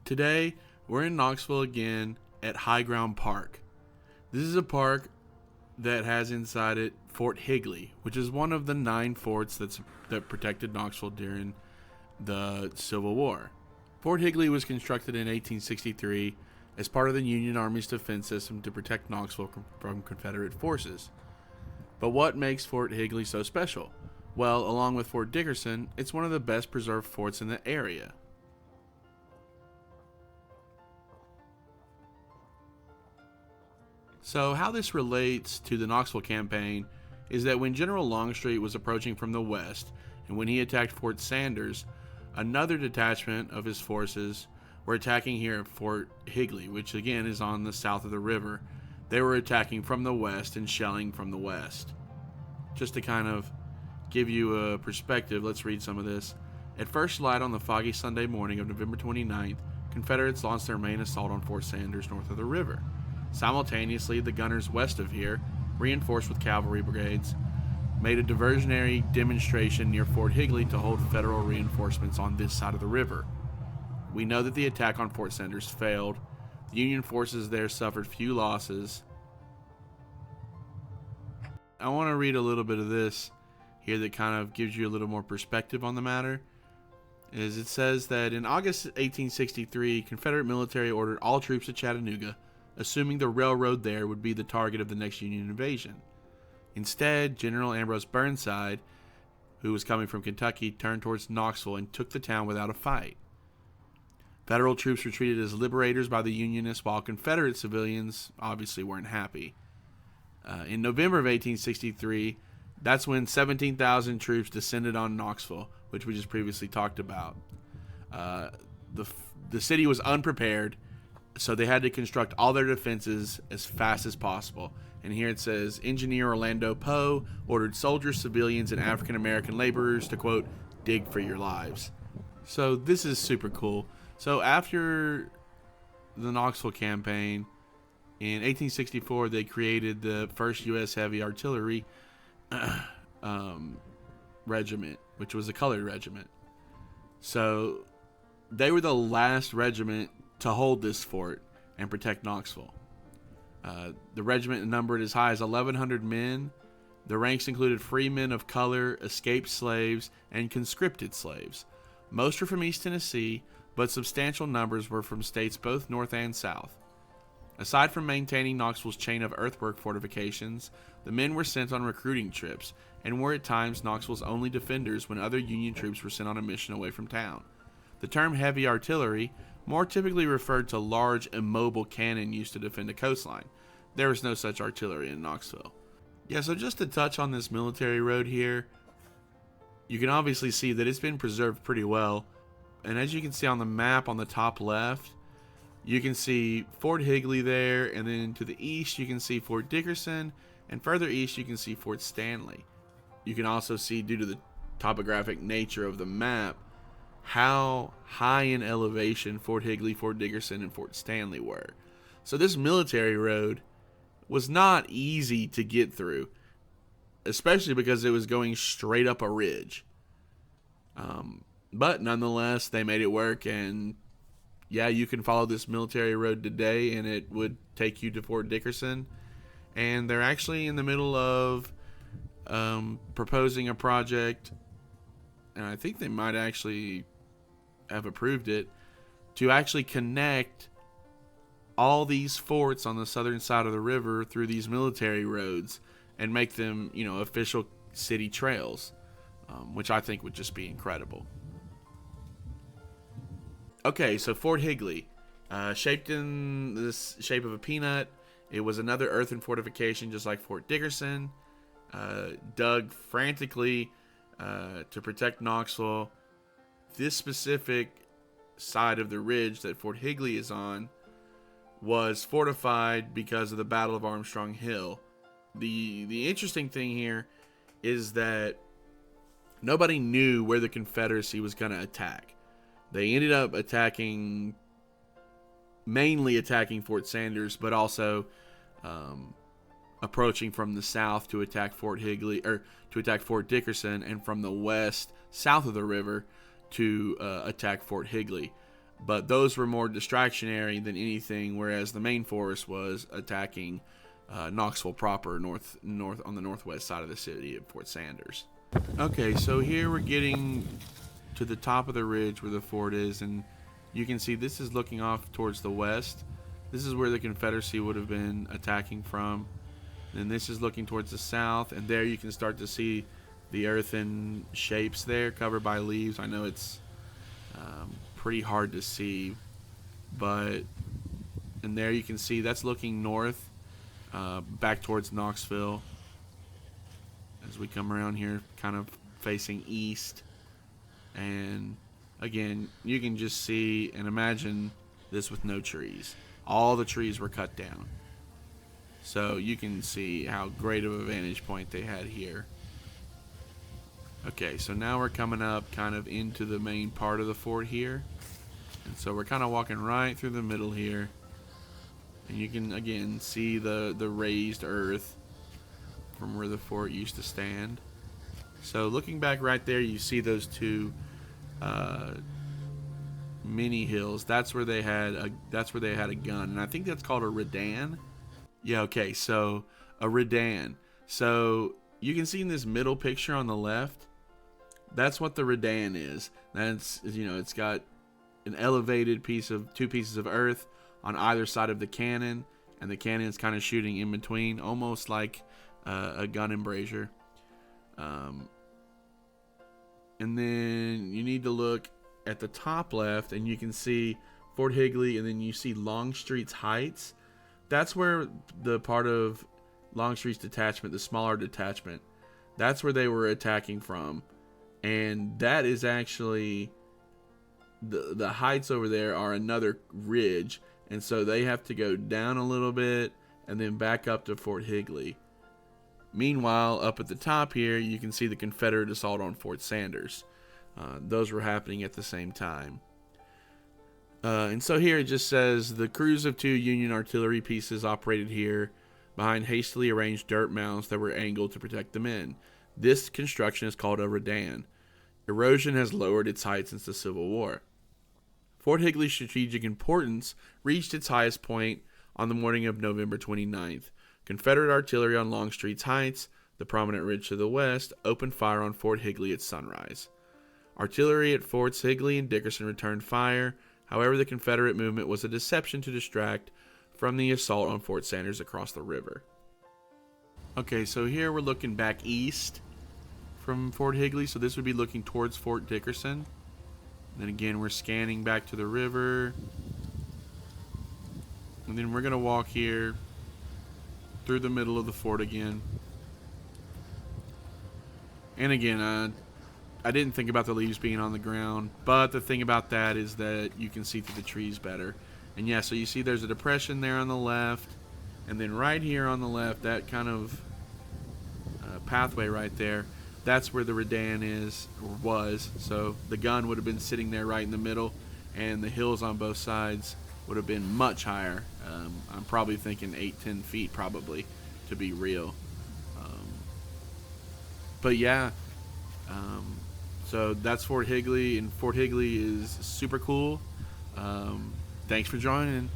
Today, we're in Knoxville again at High Ground Park. This is a park that has inside it Fort Higley, which is one of the 9 forts that protected Knoxville during the Civil War. Fort Higley was constructed in 1863 as part of the Union Army's defense system to protect Knoxville from Confederate forces. But what makes Fort Higley so special? Well, along with Fort Dickerson, it's one of the best preserved forts in the area. So how this relates to the Knoxville campaign is that when General Longstreet was approaching from the west, and when he attacked Fort Sanders, another detachment of his forces were attacking here at Fort Higley, which again is on the south of the river. They were attacking from the west and shelling from the west. Just to kind of give you a perspective, let's read some of this. At first light on the foggy Sunday morning of November 29th, Confederates launched their main assault on Fort Sanders north of the river. Simultaneously, the gunners west of here, reinforced with cavalry brigades, made a diversionary demonstration near Fort Higley to hold Federal reinforcements on this side of the river. We know that the attack on Fort Sanders failed. The Union forces there suffered few losses. I want to read a little bit of this here that kind of gives you a little more perspective on the matter. It says that in August 1863, Confederate military ordered all troops to Chattanooga, assuming the railroad there would be the target of the next Union invasion. Instead, General Ambrose Burnside, who was coming from Kentucky, turned towards Knoxville and took the town without a fight. Federal troops were treated as liberators by the Unionists, while Confederate civilians obviously weren't happy. In November of 1863, that's when 17,000 troops descended on Knoxville, which we just previously talked about. The city was unprepared, so they had to construct all their defenses as fast as possible. And here it says, Engineer Orlando Poe ordered soldiers, civilians, and African-American laborers to, quote, dig for your lives. So this is super cool. So after the Knoxville campaign, in 1864, they created the 1st U.S. Heavy Artillery Regiment, which was a colored regiment. So they were the last regiment to hold this fort and protect Knoxville. The regiment numbered as high as 1,100 men. The ranks included free men of color, escaped slaves, and conscripted slaves. Most were from East Tennessee, but substantial numbers were from states both north and south. Aside from maintaining Knoxville's chain of earthwork fortifications, the men were sent on recruiting trips and were at times Knoxville's only defenders when other Union troops were sent on a mission away from town. The term heavy artillery more typically referred to large immobile cannon used to defend a coastline. There was no such artillery in Knoxville. Yeah, so just to touch on this military road here, you can obviously see that it's been preserved pretty well. And as you can see on the map on the top left, you can see Fort Higley there, and then to the east you can see Fort Dickerson, and further east you can see Fort Stanley. You can also see, due to the topographic nature of the map, how high in elevation Fort Higley, Fort Dickerson, and Fort Stanley were. So this military road was not easy to get through, especially because it was going straight up a ridge. But nonetheless, they made it work, and yeah, you can follow this military road today, and it would take you to Fort Dickerson. And they're actually in the middle of proposing a project, and I think they might actually have approved it, to actually connect all these forts on the southern side of the river through these military roads and make them, official city trails, which I think would just be incredible. Okay, so Fort Higley, shaped in the shape of a peanut. It was another earthen fortification just like Fort Dickerson, dug frantically to protect Knoxville. This specific side of the ridge that Fort Higley is on was fortified because of the Battle of Armstrong Hill. The interesting thing here is that nobody knew where the Confederacy was going to attack. They ended up mainly attacking Fort Sanders, but also approaching from the south to attack Fort Higley, or to attack Fort Dickerson, and from the west, south of the river, to attack Fort Higley. but those were more distractionary than anything, whereas the main force was attacking Knoxville proper, north on the northwest side of the city at Fort Sanders. Okay, so here we're getting to the top of the ridge where the fort is, and you can see this is looking off towards the west. This is where the Confederacy would have been attacking from. And this is looking towards the south, and there you can start to see the earthen shapes there covered by leaves. I know it's pretty hard to see, but and there you can see that's looking north, back towards Knoxville. As we come around here, kind of facing east, and again, you can just see and imagine this with no trees. All the trees were cut down. So you can see how great of a vantage point they had here. Okay, so now we're coming up kind of into the main part of the fort here. And so we're kind of walking right through the middle here. And you can, again, see the raised earth from where the fort used to stand. So looking back right there, you see those two mini hills. That's where they had a gun, and I think that's called a redan. Yeah, okay, so a redan. So you can see in this middle picture on the left, that's what the redan is. That's, it's got an elevated two pieces of earth on either side of the cannon, and the cannon's kind of shooting in between, almost like a gun embrasure. And then you need to look at the top left, and you can see Fort Higley, and then you see Longstreet's Heights. That's where the part of Longstreet's detachment, the smaller detachment, that's where they were attacking from. And that is actually, the heights over there are another ridge, and so they have to go down a little bit and then back up to Fort Higley. Meanwhile, up at the top here, you can see the Confederate assault on Fort Sanders. Those were happening at the same time. And so here it just says, the crews of 2 Union artillery pieces operated here behind hastily arranged dirt mounds that were angled to protect the men. This construction is called a redan. Erosion has lowered its height since the Civil War. Fort Higley's strategic importance reached its highest point on the morning of November 29th. Confederate artillery on Longstreet's Heights, the prominent ridge to the west, opened fire on Fort Higley at sunrise. Artillery at Forts Higley and Dickerson returned fire. However, the Confederate movement was a deception to distract from the assault on Fort Sanders across the river. Okay, so here we're looking back east from Fort Higley, so this would be looking towards Fort Dickerson. And then again, we're scanning back to the river. And then we're going to walk here through the middle of the fort again. And again, I didn't think about the leaves being on the ground, but the thing about that is that you can see through the trees better. And yeah, so you see there's a depression there on the left, and then right here on the left, that kind of pathway right there, that's where the redan is, or was. So the gun would have been sitting there right in the middle, and the hills on both sides would have been much higher. I'm probably thinking 8-10 feet probably, to be real. But yeah, so that's Fort Higley, and Fort Higley is super cool. Thanks for joining.